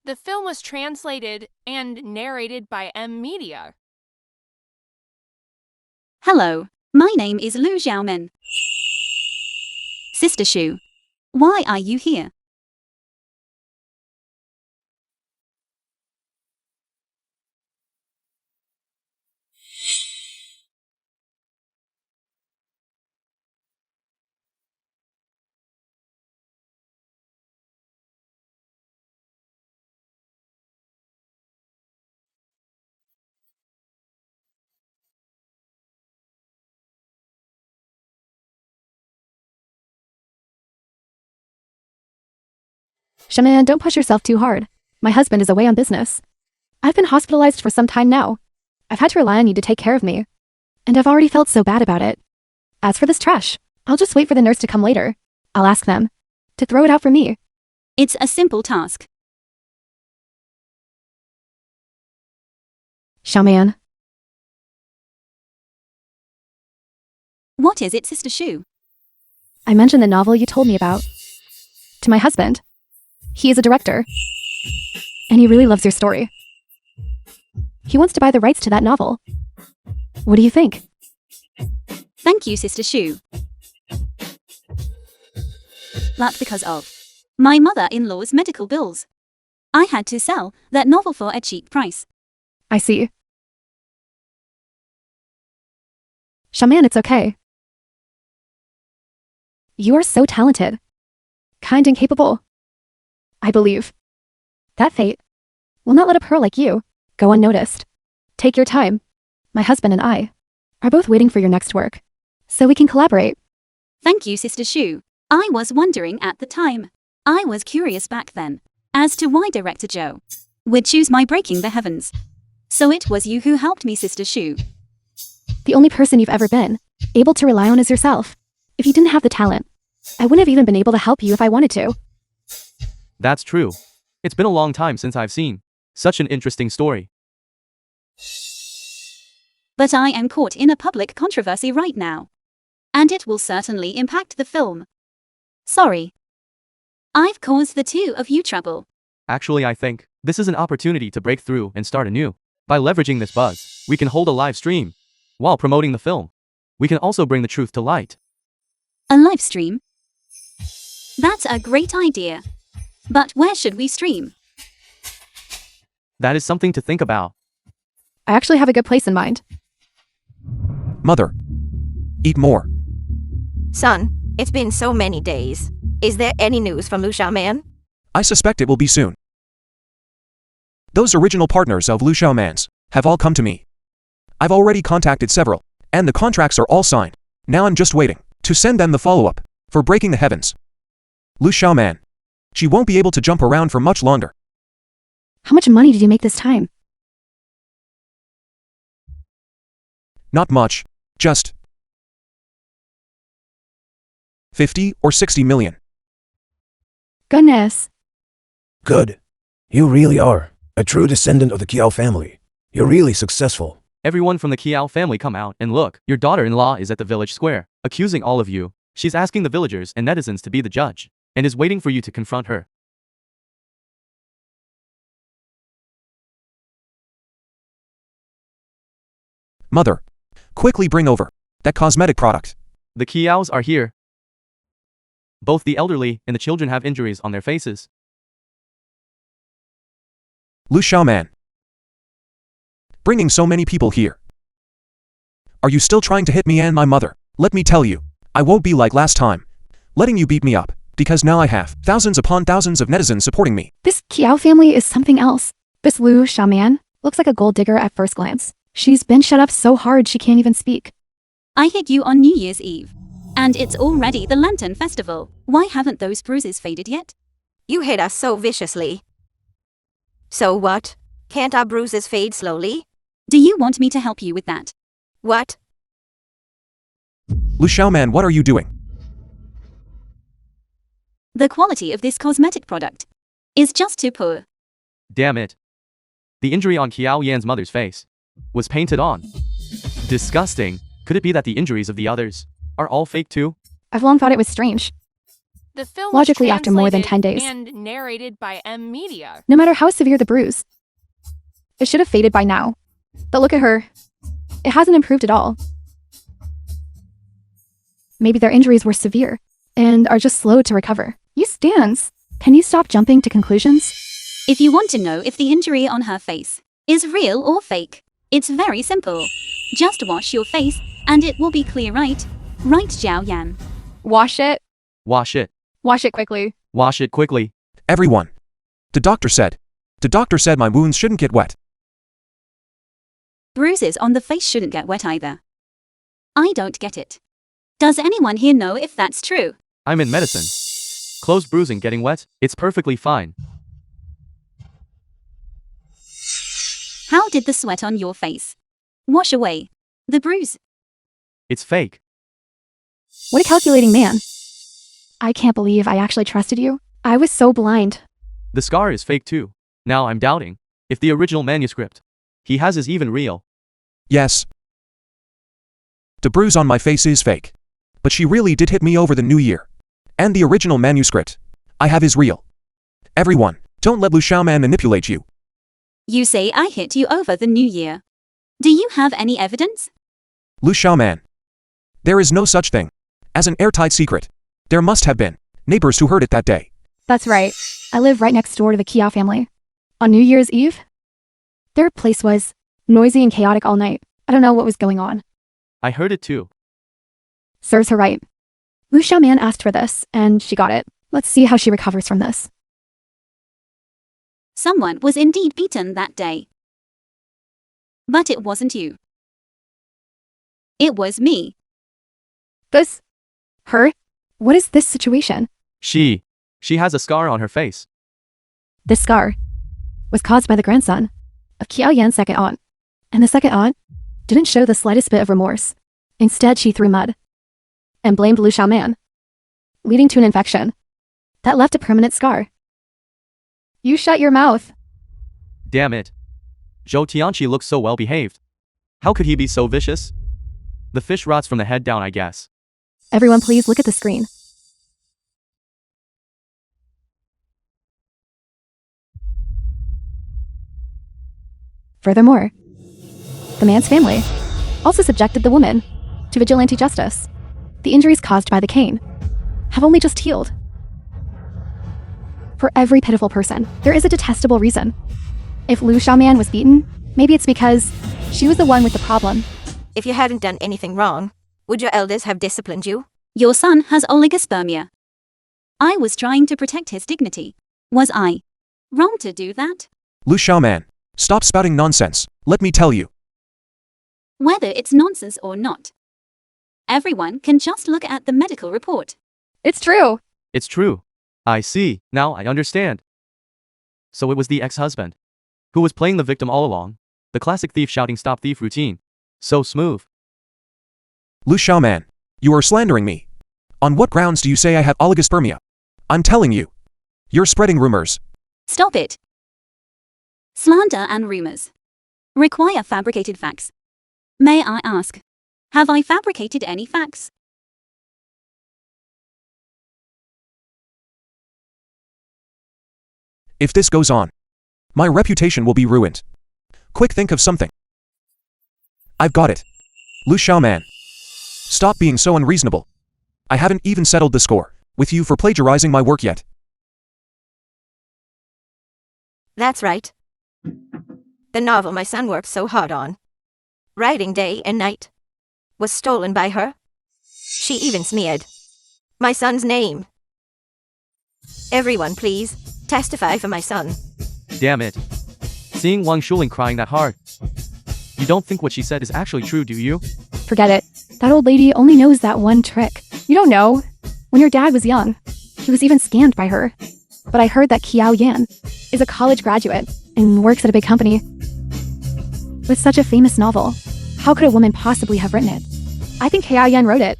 The film was translated and narrated by Media. Hello, my name is Lu Xiaomen. Sister Shu. Why are you here? Xiaoman, don't push yourself too hard. My husband is away on business. I've been hospitalized for some time now. I've had to rely on you to take care of me. And I've already felt so bad about it. As for this trash, I'll just wait for the nurse to come later. I'll ask them to throw it out for me. It's a simple task. Xiaoman. What is it, Sister Shu? I mentioned the novel you told me about to my husband. He is a director, and he really loves your story. He wants to buy the rights to that novel. What do you think? Thank you, Sister Shu. That's because of my mother-in-law's medical bills. I had to sell that novel for a cheap price. I see. Xiaoman, it's okay. You are so talented, kind and capable. I believe that fate will not let a pearl like you go unnoticed. Take your time. My husband and I are both waiting for your next work, so we can collaborate. Thank you, Sister Shu. I was wondering at the time. I was curious back then as to why Director Joe would choose my Breaking the Heavens. So it was you who helped me, Sister Shu. The only person you've ever been able to rely on is yourself. If you didn't have the talent, I wouldn't have even been able to help you if I wanted to. That's true. It's been a long time since I've seen such an interesting story. But I am caught in a public controversy right now. And it will certainly impact the film. Sorry, I've caused the two of you trouble. Actually, I think this is an opportunity to break through and start anew. By leveraging this buzz, we can hold a live stream while promoting the film. We can also bring the truth to light. A live stream? That's a great idea. But where should we stream? That is something to think about. I actually have a good place in mind. Mother. Eat more. Son, it's been so many days. Is there any news from Lu Xiaoman? I suspect it will be soon. Those original partners of Lu Xiaoman's have all come to me. I've already contacted several, and the contracts are all signed. Now I'm just waiting to send them the follow-up for breaking the heavens. Lu Xiaoman. She won't be able to jump around for much longer. How much money did you make this time? Not much. Just 50 or 60 million. Goodness. Good. You really are a true descendant of the Kiao family. You're really successful. Everyone from the Kiao family come out and look. Your daughter-in-law is at the village square, accusing all of you. She's asking the villagers and netizens to be the judge, and is waiting for you to confront her. Mother. Quickly bring over that cosmetic product. The Kiaos are here. Both the elderly and the children have injuries on their faces. Lu Xiaoman. Bringing so many people here. Are you still trying to hit me and my mother? Let me tell you, I won't be like last time, letting you beat me up, because now I have thousands upon thousands of netizens supporting me. This Kiao family is something else. This Lu Xiaoman looks like a gold digger at first glance. She's been shut up so hard she can't even speak. I hit you on New Year's Eve. And it's already the Lantern Festival. Why haven't those bruises faded yet? You hit us so viciously. So what? Can't our bruises fade slowly? Do you want me to help you with that? What? Lu Xiaoman, what are you doing? The quality of this cosmetic product is just too poor. Damn it. The injury on Kiao Yan's mother's face was painted on. Disgusting. Could it be that the injuries of the others are all fake too? I've long thought it was strange. The film Logically, was after more than 10 translated days. and narrated by M Media. No matter how severe the bruise, it should have faded by now. But look at her. It hasn't improved at all. Maybe their injuries were severe and are just slow to recover. You stands. Can you stop jumping to conclusions? If you want to know if the injury on her face is real or fake, it's very simple. Just wash your face and it will be clear, right? Right, Zhao Yan? Wash it. Wash it. Wash it quickly. Wash it quickly. Everyone. The doctor said my wounds shouldn't get wet. Bruises on the face shouldn't get wet either. I don't get it. Does anyone here know if that's true? I'm in medicine. Closed bruising getting wet, it's perfectly fine. How did the sweat on your face wash away the bruise? It's fake. What a calculating man. I can't believe I actually trusted you. I was so blind. The scar is fake too. Now I'm doubting if the original manuscript he has is even real. Yes. The bruise on my face is fake. But she really did hit me over the new year. And the original manuscript I have is real. Everyone, don't let Lu Xiaoman manipulate you. You say I hit you over the new year. Do you have any evidence? Lu Xiaoman. There is no such thing as an airtight secret. There must have been neighbors who heard it that day. That's right. I live right next door to the Kiao family. On New Year's Eve, their place was noisy and chaotic all night. I don't know what was going on. I heard it too. Serves her right. Lu Xiaoman asked for this, and she got it. Let's see how she recovers from this. Someone was indeed beaten that day. But it wasn't you. It was me. This? Her? What is this situation? She has a scar on her face. This scar was caused by the grandson of Kiao Yan's second aunt. And the second aunt didn't show the slightest bit of remorse. Instead, she threw mud and blamed Lu Xiaoman, leading to an infection that left a permanent scar. You shut your mouth. Damn it. Zhou Tianqi looks so well behaved. How could he be so vicious? The fish rots from the head down, I guess. Everyone please look at the screen. Furthermore, the man's family also subjected the woman to vigilante justice. The injuries caused by the cane have only just healed. For every pitiful person, there is a detestable reason. If Lu Xiaoman was beaten, maybe it's because she was the one with the problem. If you hadn't done anything wrong, would your elders have disciplined you? Your son has oligospermia. I was trying to protect his dignity. Was I wrong to do that? Lu Xiaoman, stop spouting nonsense, let me tell you. Whether it's nonsense or not, everyone can just look at the medical report. It's true. It's true. I see. Now I understand. So it was the ex-husband who was playing the victim all along. The classic thief shouting stop thief routine. So smooth. Lu Xiaoman, you are slandering me. On what grounds do you say I have oligospermia? I'm telling you. You're spreading rumors. Stop it. Slander and rumors require fabricated facts. May I ask, have I fabricated any facts? If this goes on, my reputation will be ruined. Quick, think of something. I've got it. Lu Xiaoman, stop being so unreasonable. I haven't even settled the score with you for plagiarizing my work yet. That's right. The novel my son worked so hard on, writing day and night, was stolen by her. She even smeared my son's name. Everyone, please, testify for my son. Damn it. Seeing Wang Shuling crying that hard. You don't think what she said is actually true, do you? Forget it. That old lady only knows that one trick. You don't know. When your dad was young, he was even scammed by her. But I heard that Qiao Yan is a college graduate and works at a big company. With such a famous novel, how could a woman possibly have written it? I think Qiao Yan wrote it.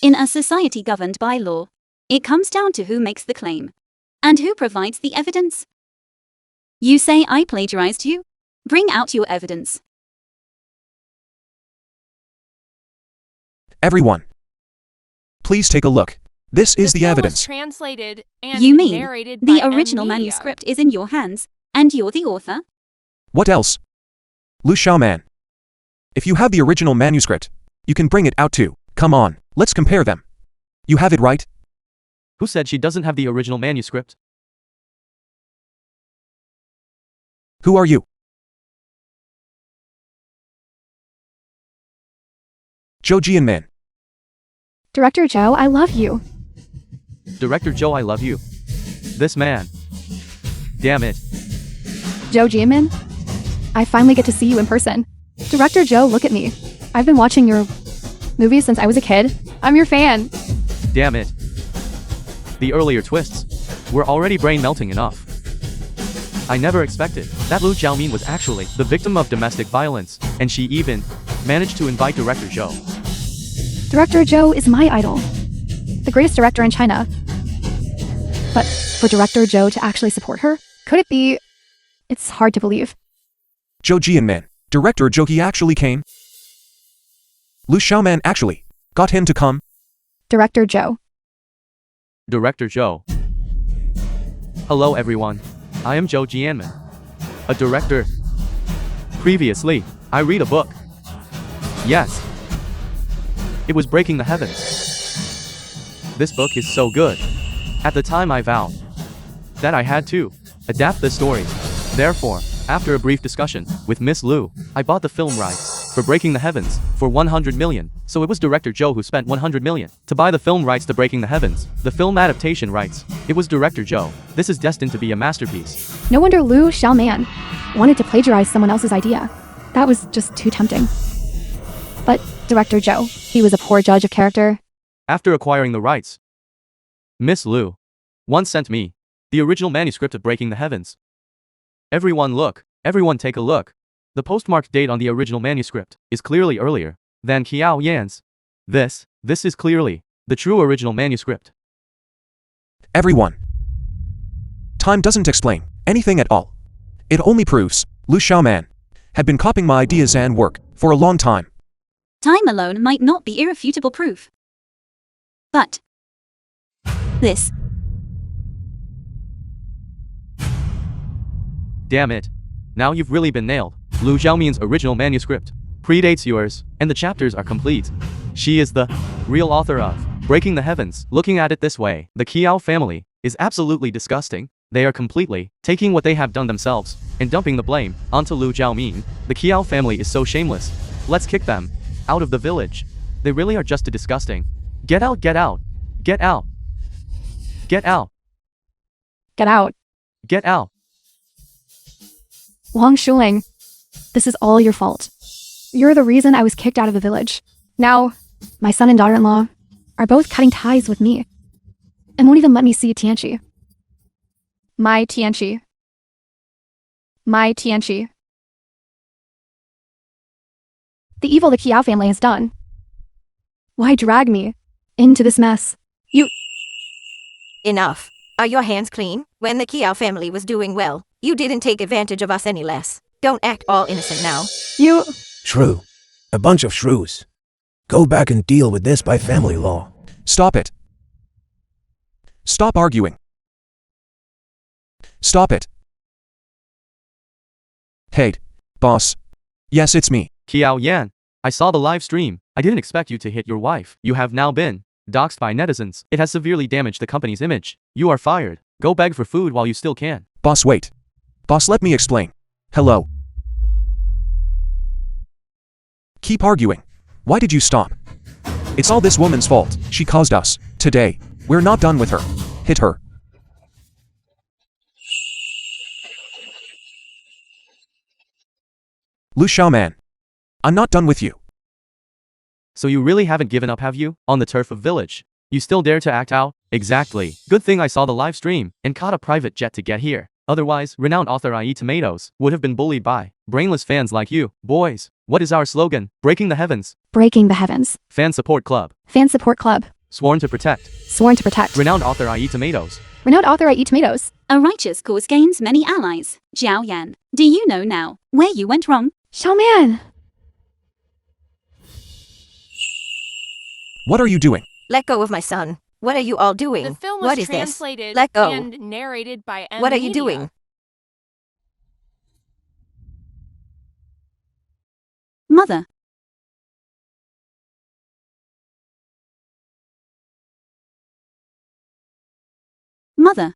In a society governed by law, it comes down to who makes the claim and who provides the evidence. You say I plagiarized you? Bring out your evidence. Everyone, please take a look. This is the film was evidence. translated and You mean narrated the by original M. Media. manuscript is in your hands, and you're the author? What else? Lu Xiaoman, if you have the original manuscript, you can bring it out too. Come on, let's compare them. You have it right? Who said she doesn't have the original manuscript? Who are you? Zhou Jianmin. Director Zhou, I love you. Director Joe, I love you. This man. Damn it. Zhou Jianmin, I finally get to see you in person. Director Zhou, look at me. I've been watching your movies since I was a kid. I'm your fan. Damn it. The earlier twists were already brain-melting enough. I never expected that Lu Xiaomin was actually the victim of domestic violence, and she even managed to invite Director Zhou. Director Zhou is my idol. The greatest director in China. But for Director Zhou to actually support her, could it be? It's hard to believe. Zhou Jianmin. Director Zhou, he actually came? Lu Xiaoman actually got him to come? Director Zhou. Director Zhou. Hello everyone. I am Zhou Jianmin, a director. Previously, I read a book. Yes. It was Breaking the Heavens. This book is so good. At the time I vowed that I had to adapt the story. Therefore, after a brief discussion with Miss Lu, I bought the film rights for Breaking the Heavens for 100 million. So it was Director Zhou who spent 100 million to buy the film rights to Breaking the Heavens, the film adaptation rights. It was Director Zhou. This is destined to be a masterpiece. No wonder Lu Xiaoman wanted to plagiarize someone else's idea. That was just too tempting. But Director Zhou, he was a poor judge of character. After acquiring the rights, Miss Lu once sent me the original manuscript of Breaking the Heavens. Everyone look, everyone take a look. The postmarked date on the original manuscript is clearly earlier than Qiao Yan's. This is clearly the true original manuscript. Everyone. Time doesn't explain anything at all. It only proves Lu Xiaoman had been copying my ideas and work for a long time. Time alone might not be irrefutable proof. But this. Damn it. Now you've really been nailed. Lu Xiaomin's original manuscript predates yours, and the chapters are complete. She is the real author of Breaking the Heavens. Looking at it this way, the Qiao family is absolutely disgusting. They are completely taking what they have done themselves and dumping the blame onto Lu Xiaomin. The Qiao family is so shameless. Let's kick them out of the village. They really are just disgusting. Get out, get out, get out, get out, Get out. get out. Wang Shuling, this is all your fault. You're the reason I was kicked out of the village. Now, my son and daughter-in-law are both cutting ties with me and won't even let me see Tianqi. My Tianqi. My Tianqi. The evil the Qiao family has done. Why drag me into this mess? Enough. Are your hands clean? When the Qiao family was doing well, you didn't take advantage of us any less. Don't act all innocent now. You... Shrew. A bunch of shrews. Go back and deal with this by family law. Stop it. Stop arguing. Stop it. Hey, boss. Yes, it's me. Qiao Yan, I saw the live stream. I didn't expect you to hit your wife. You have now been doxxed by netizens. It has severely damaged the company's image. You are fired. Go beg for food while you still can. Boss, wait. Boss, let me explain. Hello. Keep arguing. Why did you stop? It's all this woman's fault. She caused us. Today, we're not done with her. Hit her. Lu Xiaoman. I'm not done with you. So you really haven't given up, have you? On the turf of village. You still dare to act out? Exactly. Good thing I saw the live stream and caught a private jet to get here. Otherwise, renowned author I.E. Tomatoes would have been bullied by brainless fans like you. Boys, what is our slogan? Breaking the Heavens. Breaking the Heavens. Fan Support Club. Fan Support Club. Sworn to protect. Sworn to protect. Renowned author I.E. Tomatoes. Renowned author I.E. Tomatoes. A righteous cause gains many allies. Jiao Yan, do you know now where you went wrong? Xiaoman. What are you doing? Let go of my son. What are you all doing? The film was What is this? translated Let go. and narrated by M. What are you Media. doing? Mother. Mother,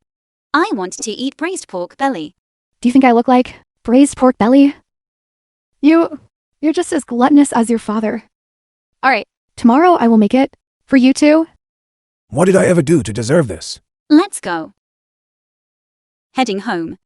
I want to eat braised pork belly. Do you think I look like braised pork belly? You're just as gluttonous as your father. All right, tomorrow I will make it. For you two. What did I ever do to deserve this? Let's go. Heading home.